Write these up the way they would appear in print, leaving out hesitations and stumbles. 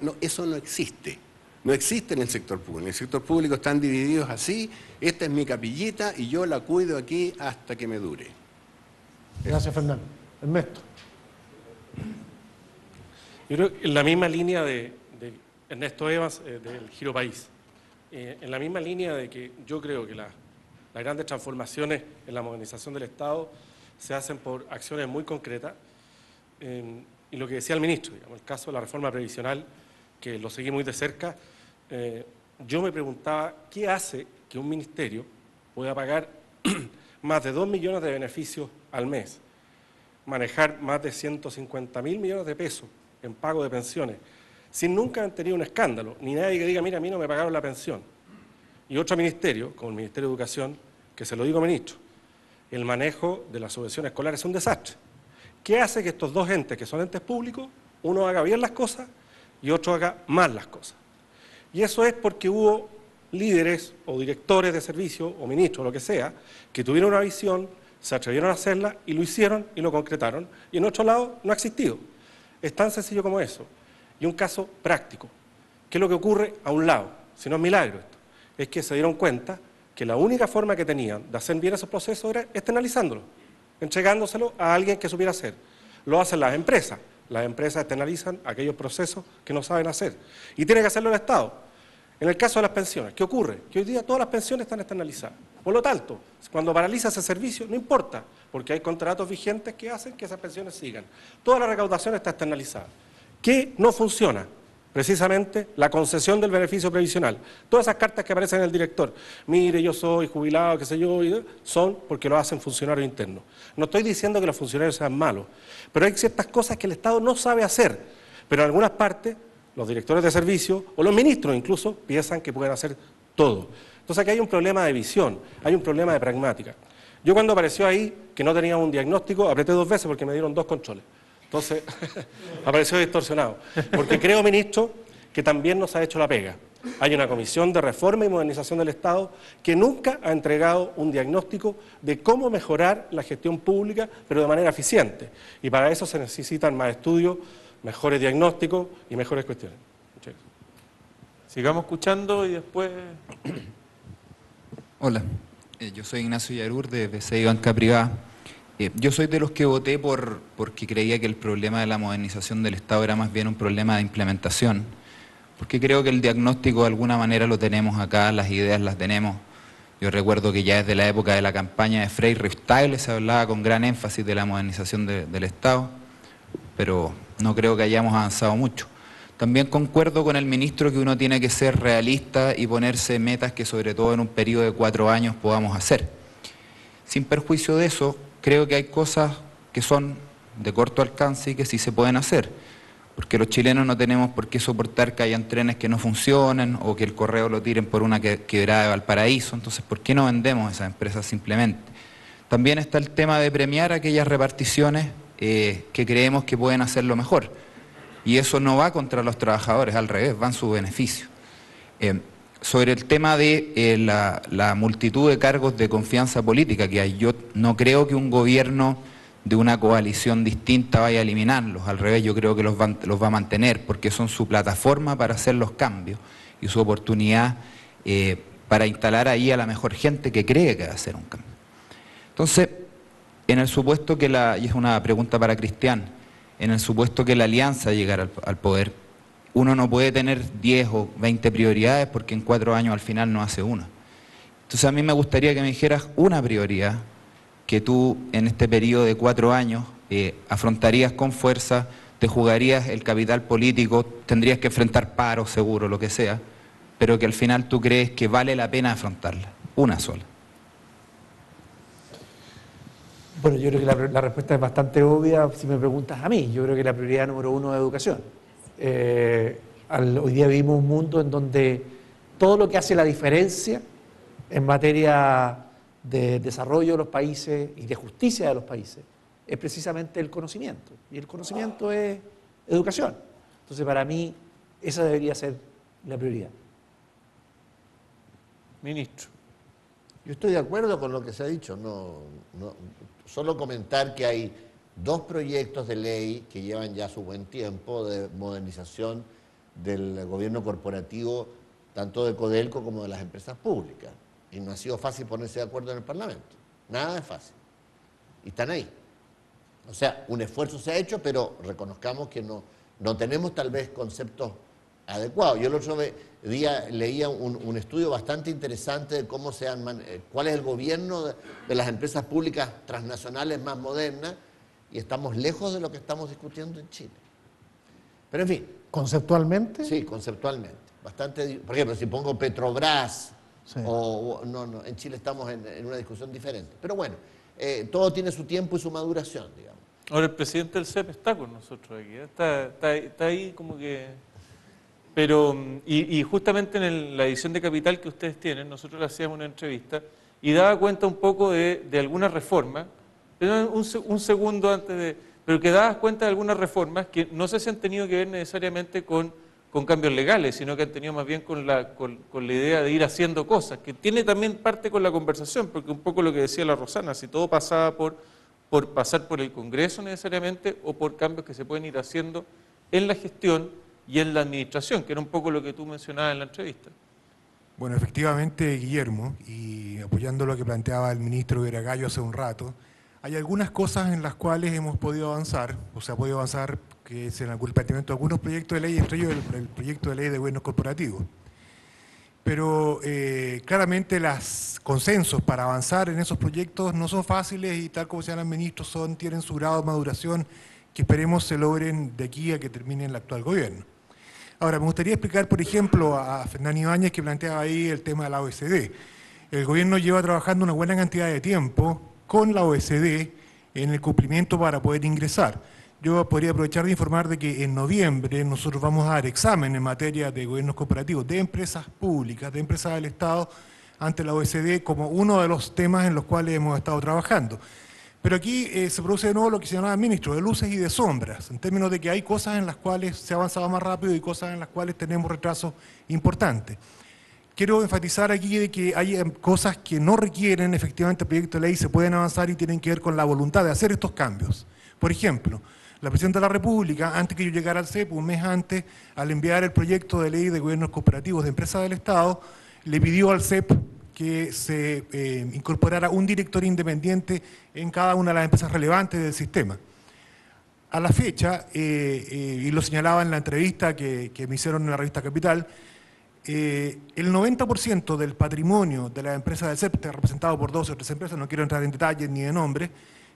No, eso no existe. No existe en el sector público. En el sector público están divididos así, esta es mi capillita y yo la cuido aquí hasta que me dure. Gracias, Fernando. Ernesto. Yo creo que en la misma línea de Ernesto Evans, del Giro País, en la misma línea de que yo creo que las grandes transformaciones en la modernización del Estado se hacen por acciones muy concretas, y lo que decía el ministro, digamos, el caso de la reforma previsional, que lo seguí muy de cerca, yo me preguntaba qué hace que un ministerio pueda pagar más de 2 millones de beneficios al mes, manejar más de 150.000 millones de pesos en pago de pensiones, sin nunca haber tenido un escándalo, ni nadie que diga, mira, a mí no me pagaron la pensión. Y otro ministerio, como el Ministerio de Educación, que se lo digo, ministro, el manejo de la subvención escolar es un desastre. ¿Qué hace que estos dos entes, que son entes públicos, uno haga bien las cosas y otro haga mal las cosas? Y eso es porque hubo líderes o directores de servicio o ministros, lo que sea, que tuvieron una visión, se atrevieron a hacerla y lo hicieron y lo concretaron. Y en otro lado no ha existido. Es tan sencillo como eso. Y un caso práctico. ¿Qué es lo que ocurre a un lado? Si no es milagro esto. Es que se dieron cuenta que la única forma que tenían de hacer bien esos procesos era externalizándolo, entregándoselo a alguien que supiera hacer. Lo hacen las empresas externalizan aquellos procesos que no saben hacer. Y tiene que hacerlo el Estado. En el caso de las pensiones, ¿qué ocurre? Que hoy día todas las pensiones están externalizadas. Por lo tanto, cuando paraliza ese servicio, no importa, porque hay contratos vigentes que hacen que esas pensiones sigan. Toda la recaudación está externalizada. ¿Qué no funciona? Precisamente la concesión del beneficio previsional. Todas esas cartas que aparecen en el director, mire, yo soy jubilado, qué sé yo, son porque lo hacen funcionarios internos. No estoy diciendo que los funcionarios sean malos, pero hay ciertas cosas que el Estado no sabe hacer, pero en algunas partes los directores de servicio o los ministros incluso piensan que pueden hacer todo. Entonces aquí hay un problema de visión, hay un problema de pragmática. Yo cuando apareció ahí que no tenía un diagnóstico, apreté 2 veces porque me dieron 2 controles. Entonces, apareció distorsionado. Porque creo, ministro, que también nos ha hecho la pega. Hay una comisión de reforma y modernización del Estado que nunca ha entregado un diagnóstico de cómo mejorar la gestión pública, pero de manera eficiente. Y para eso se necesitan más estudios, mejores diagnósticos y mejores cuestiones. Muchas gracias. Sigamos escuchando y después... Hola, yo soy Ignacio Yarur de BCI Banca Privada. Yo soy de los que voté porque creía que el problema de la modernización del Estado era más bien un problema de implementación, porque creo que el diagnóstico de alguna manera lo tenemos acá, las ideas las tenemos. Yo recuerdo que ya desde la época de la campaña de Frei Riffstyle se hablaba con gran énfasis de la modernización del Estado, pero no creo que hayamos avanzado mucho. También concuerdo con el ministro que uno tiene que ser realista y ponerse metas que sobre todo en un periodo de 4 años podamos hacer. Sin perjuicio de eso, creo que hay cosas que son de corto alcance y que sí se pueden hacer, porque los chilenos no tenemos por qué soportar que hayan trenes que no funcionen o que el correo lo tiren por una quebrada de Valparaíso. Entonces, ¿por qué no vendemos esas empresas simplemente? También está el tema de premiar aquellas reparticiones que creemos que pueden hacerlo mejor, y eso no va contra los trabajadores, al revés, va en su beneficio. Sobre el tema de la multitud de cargos de confianza política que hay, yo no creo que un gobierno de una coalición distinta vaya a eliminarlos, al revés, yo creo que los va a mantener, porque son su plataforma para hacer los cambios y su oportunidad para instalar ahí a la mejor gente que cree que va a hacer un cambio. Entonces, en el supuesto que y es una pregunta para Cristian, en el supuesto que la alianza llegara al poder, uno no puede tener 10 o 20 prioridades porque en 4 años al final no hace una. Entonces a mí me gustaría que me dijeras una prioridad que tú en este periodo de 4 años afrontarías con fuerza, te jugarías el capital político, tendrías que enfrentar paro seguro, lo que sea, pero que al final tú crees que vale la pena afrontarla. Una sola. Bueno, yo creo que la respuesta es bastante obvia si me preguntas a mí. Yo creo que la prioridad número 1 es educación. Hoy día vivimos un mundo en donde todo lo que hace la diferencia en materia de desarrollo de los países y de justicia de los países es precisamente el conocimiento, y el conocimiento es educación. Entonces, para mí, esa debería ser la prioridad. Ministro. Yo estoy de acuerdo con lo que se ha dicho, solo comentar que hay 2 proyectos de ley que llevan ya su buen tiempo de modernización del gobierno corporativo, tanto de Codelco como de las empresas públicas. Y no ha sido fácil ponerse de acuerdo en el Parlamento. Nada es fácil. Y están ahí. O sea, un esfuerzo se ha hecho, pero reconozcamos que no tenemos tal vez conceptos adecuados. Yo el otro día leía un estudio bastante interesante de cómo cuál es el gobierno de las empresas públicas transnacionales más modernas, y estamos lejos de lo que estamos discutiendo en Chile. Pero en fin. ¿Conceptualmente? Sí, conceptualmente. Bastante, por ejemplo, si pongo Petrobras, Sí. no, en Chile estamos en una discusión diferente. Pero bueno, todo tiene su tiempo y su maduración, digamos. Ahora el presidente del CEP está con nosotros aquí, está ahí como que... Pero, y justamente en la edición de Capital que ustedes tienen, nosotros le hacíamos una entrevista y daba cuenta un poco de algunas reformas, pero un segundo antes de... Pero que dabas cuenta de algunas reformas que no sé si han tenido que ver necesariamente con cambios legales, sino que han tenido más bien con la idea de ir haciendo cosas, que tiene también parte con la conversación, porque un poco lo que decía la Rosana, si todo pasaba por pasar por el Congreso necesariamente o por cambios que se pueden ir haciendo en la gestión y en la administración, que era un poco lo que tú mencionabas en la entrevista. Bueno, efectivamente, Guillermo, y apoyando lo que planteaba el ministro Viragallo hace un rato, hay algunas cosas en las cuales hemos podido avanzar, o se ha podido avanzar, que es en el planteamiento de algunos proyectos de ley, entre ellos el proyecto de ley de gobiernos corporativos. Pero claramente los consensos para avanzar en esos proyectos no son fáciles y tal como señalan ministros, tienen su grado de maduración que esperemos se logren de aquí a que termine el actual gobierno. Ahora, me gustaría explicar, por ejemplo, a Fernando Ibáñez que planteaba ahí el tema de la OECD. El gobierno lleva trabajando una buena cantidad de tiempo con la OECD en el cumplimiento para poder ingresar. Yo podría aprovechar de informar de que en noviembre nosotros vamos a dar examen en materia de gobiernos cooperativos, de empresas públicas, de empresas del Estado, ante la OECD como uno de los temas en los cuales hemos estado trabajando. Pero aquí se produce de nuevo lo que se llamaba ministro, de luces y de sombras, en términos de que hay cosas en las cuales se ha avanzado más rápido y cosas en las cuales tenemos retrasos importantes. Quiero enfatizar aquí de que hay cosas que no requieren efectivamente proyecto de ley, se pueden avanzar y tienen que ver con la voluntad de hacer estos cambios. Por ejemplo, la Presidenta de la República, antes que yo llegara al CEP, un mes antes, al enviar el proyecto de ley de gobiernos cooperativos de empresas del Estado, le pidió al CEP que se incorporara un director independiente en cada una de las empresas relevantes del sistema. A la fecha, y lo señalaba en la entrevista que me hicieron en la revista Capital, el 90% del patrimonio de las empresas del CEP, representado por 2 o 3 empresas, no quiero entrar en detalles ni de nombre,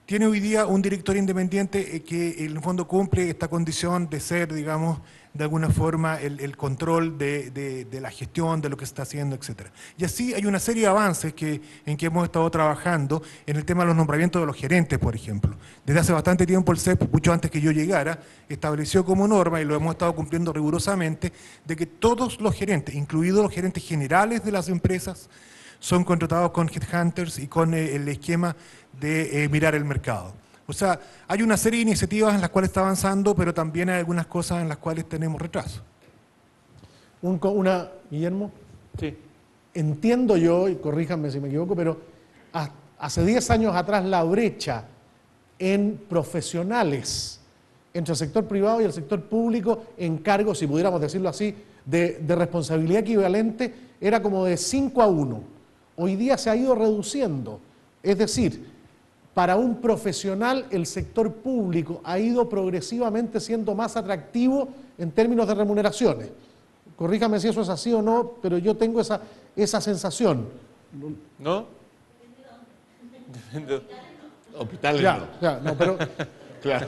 tiene hoy día un director independiente que en el fondo cumple esta condición de ser, digamos, de alguna forma el control de la gestión, de lo que se está haciendo, etc. Y así hay una serie de avances en que hemos estado trabajando en el tema de los nombramientos de los gerentes, por ejemplo. Desde hace bastante tiempo el CEP, mucho antes que yo llegara, estableció como norma, y lo hemos estado cumpliendo rigurosamente, de que todos los gerentes, incluidos los gerentes generales de las empresas, son contratados con headhunters y con el esquema de mirar el mercado. O sea, hay una serie de iniciativas en las cuales está avanzando, pero también hay algunas cosas en las cuales tenemos retraso. Guillermo, Sí. entiendo yo, y corríjanme si me equivoco, pero hace 10 años atrás la brecha en profesionales entre el sector privado y el sector público en cargos, si pudiéramos decirlo así, de responsabilidad equivalente, era como de 5-1. Hoy día se ha ido reduciendo. Es decir, para un profesional el sector público ha ido progresivamente siendo más atractivo en términos de remuneraciones. Corríjame si eso es así o no, pero yo tengo esa sensación. ¿No? Hospitales Ya, no. ya, no, pero, Claro.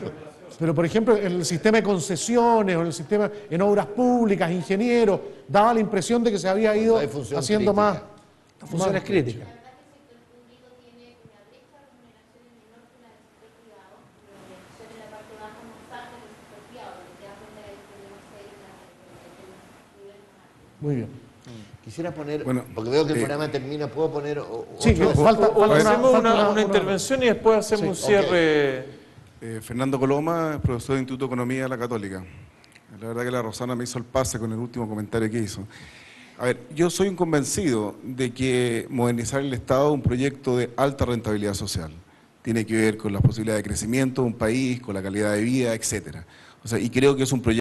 pero por ejemplo, en el sistema de concesiones o en el sistema en obras públicas, ingenieros, daba la impresión de que se había ido No hay función haciendo crítica. más La funciones críticas. verdad que el sector público tiene una brecha de remuneraciones menor que la del sector privado. La remuneración en la parte baja es más alta que el sector privado, lo que te da cuenta de que tenemos que ir en el nivel más alto. Muy bien. Quisiera poner, Bueno, porque veo que el programa termina, ¿puedo poner Sí, otro? falta Hacemos falta una intervención y después hacemos un Sí, cierre. Fernando Coloma, profesor de Instituto de Economía de la Católica. La verdad que la Rosana me hizo el pase con el último comentario que hizo. A ver, yo soy un convencido de que modernizar el Estado es un proyecto de alta rentabilidad social. Tiene que ver con las posibilidades de crecimiento de un país, con la calidad de vida, etcétera. O sea, y creo que es un proyecto